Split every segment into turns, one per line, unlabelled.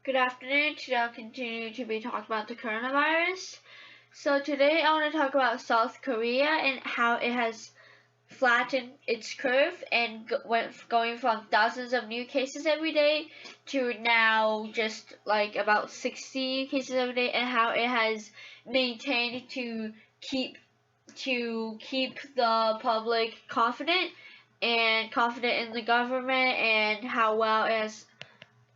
Good afternoon. Today I'll continue to be talking about the coronavirus. So today I want to talk about South Korea and how it has flattened its curve and going from thousands of new cases every day to now just like about 60 cases every day, and how it has maintained to keep the public confident in the government, and how well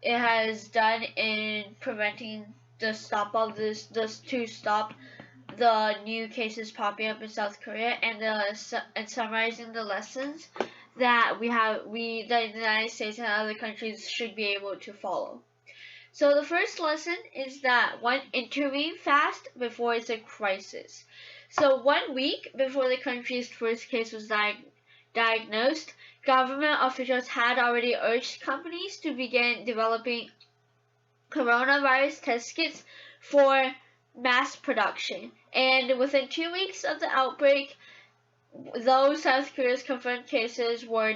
it has done in preventing the stop of this to stop the new cases popping up in South Korea, and summarizing the lessons that the United States and other countries should be able to follow. So the first lesson is that one, intervene fast before it's a crisis. So 1 week before the country's first case was diagnosed, government officials had already urged companies to begin developing coronavirus test kits for mass production. And within 2 weeks of the outbreak, though South Korea's confirmed cases were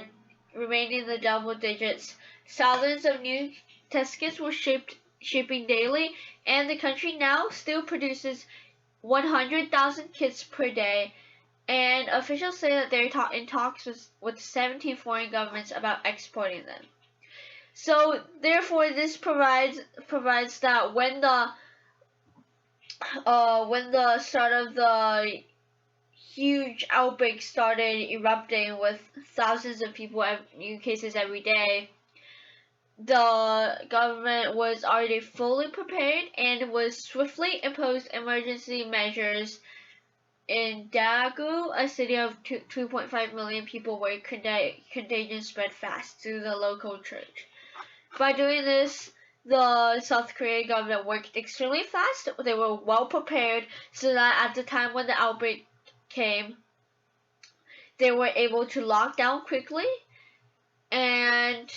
remaining in the double digits, thousands of new test kits were shipping daily, and the country now still produces 100,000 kits per day. And officials say that they're in talks with 17 foreign governments about exporting them. So therefore, this provides that when the start of the huge outbreak started erupting with thousands of people, new cases every day, the government was already fully prepared and was swiftly imposed emergency measures in Daegu, a city of 2.5 million people, where contagion spread fast through the local church. By doing this, the South Korean government worked extremely fast. They were well prepared, so that at the time when the outbreak came, they were able to lock down quickly. And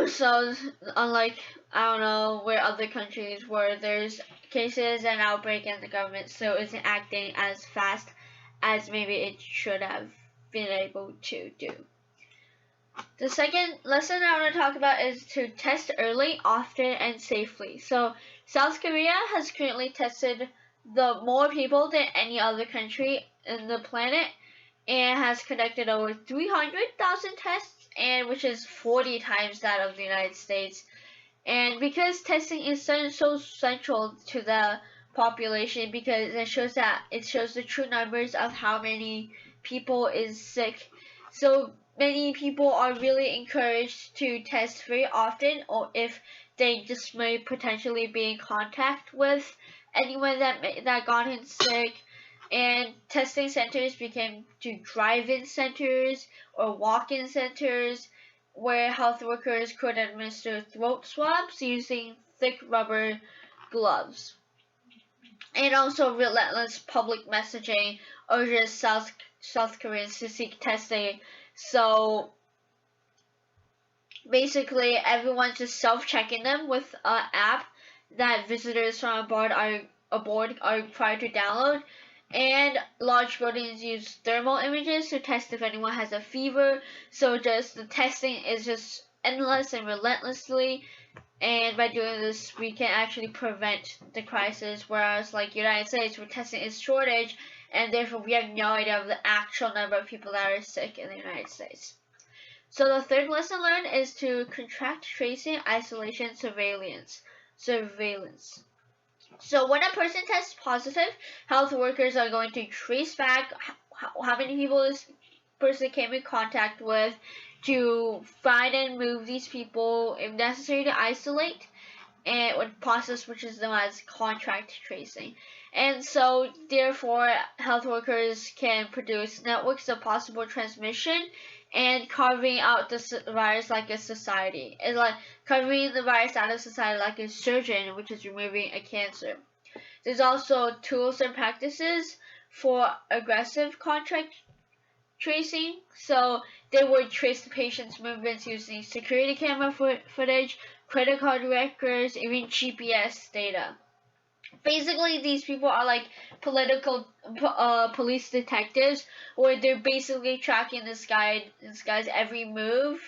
so unlike, I don't know, where other countries where there's cases and outbreak and the government still isn't acting as fast as maybe it should have been able to do. The second lesson I want to talk about is to test early, often, and safely. So South Korea has currently tested the more people than any other country in the planet, and has conducted over 300,000 tests, and which is 40 times that of the United States. And because testing is so central to the population, because it shows the true numbers of how many people is sick, so many people are really encouraged to test very often, or if they just may potentially be in contact with anyone that got in sick. And testing centers became to drive-in centers or walk-in centers, where health workers could administer throat swabs using thick rubber gloves. And also, relentless public messaging urges South Koreans to seek testing. So basically, everyone's just self-checking them with an app that visitors from aboard are required to download. And large buildings use thermal images to test if anyone has a fever. So just the testing is just endless and relentlessly. And by doing this, we can actually prevent the crisis. Whereas like United States, we're testing its shortage, and therefore we have no idea of the actual number of people that are sick in the United States. So the third lesson learned is to contract tracing, isolation, surveillance. So when a person tests positive, health workers are going to trace back how many people this person came in contact with, to find and move these people, if necessary, to isolate, and a process which is known as contact tracing. And so therefore, health workers can produce networks of possible transmission, and carving out the virus like a society. It's like carving the virus out of society like a surgeon, which is removing a cancer. There's also tools and practices for aggressive contact tracing. So they would trace the patient's movements using security camera footage, credit card records, even GPS data. Basically, these people are like police detectives, where they're basically tracking this guy's every move,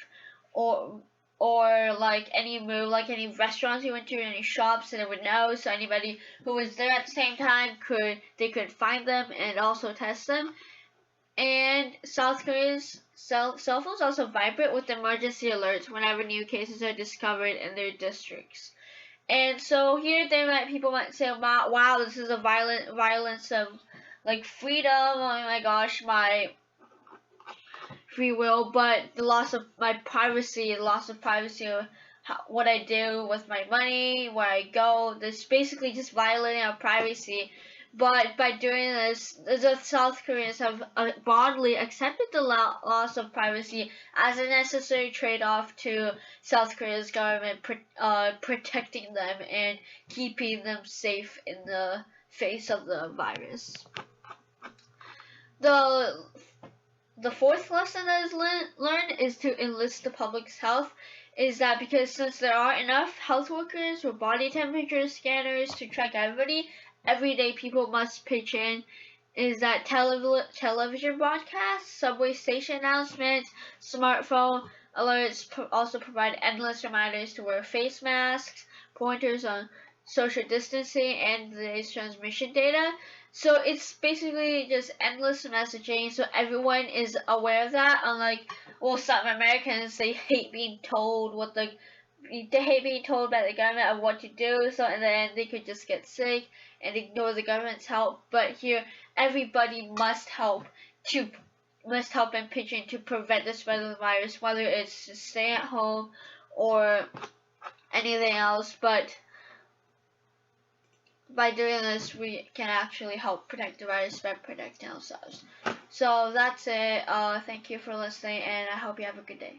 or or like any move, like any restaurants you went to, any shops, and it would know. So anybody who was there at the same time could find them and also test them. And South Korea's cell phones also vibrate with emergency alerts whenever new cases are discovered in their districts. And so here people might say, wow, this is a violence of like freedom. Oh my gosh, my free will, but the loss of my privacy, what I do with my money, where I go. This basically just violating our privacy. But by doing this, the South Koreans have broadly accepted the loss of privacy as a necessary trade-off to South Korea's government protecting them and keeping them safe in the face of the virus. The fourth lesson that is learned is to enlist the public's health. Is that because since there are enough health workers with body temperature scanners to track everybody, everyday people must pitch in. Is that television broadcasts, subway station announcements, smartphone alerts also provide endless reminders to wear face masks, pointers on social distancing, and today's transmission data. So it's basically just endless messaging, so everyone is aware of that. Unlike, well, some Americans, they hate being told by the government of what to do. So in the end, they could just get sick and ignore the government's help. But here, everybody must help and pitch in to prevent the spread of the virus, whether it's to stay at home or anything else. But by doing this, we can actually help protect the virus by protecting ourselves. So that's it. Thank you for listening, and I hope you have a good day.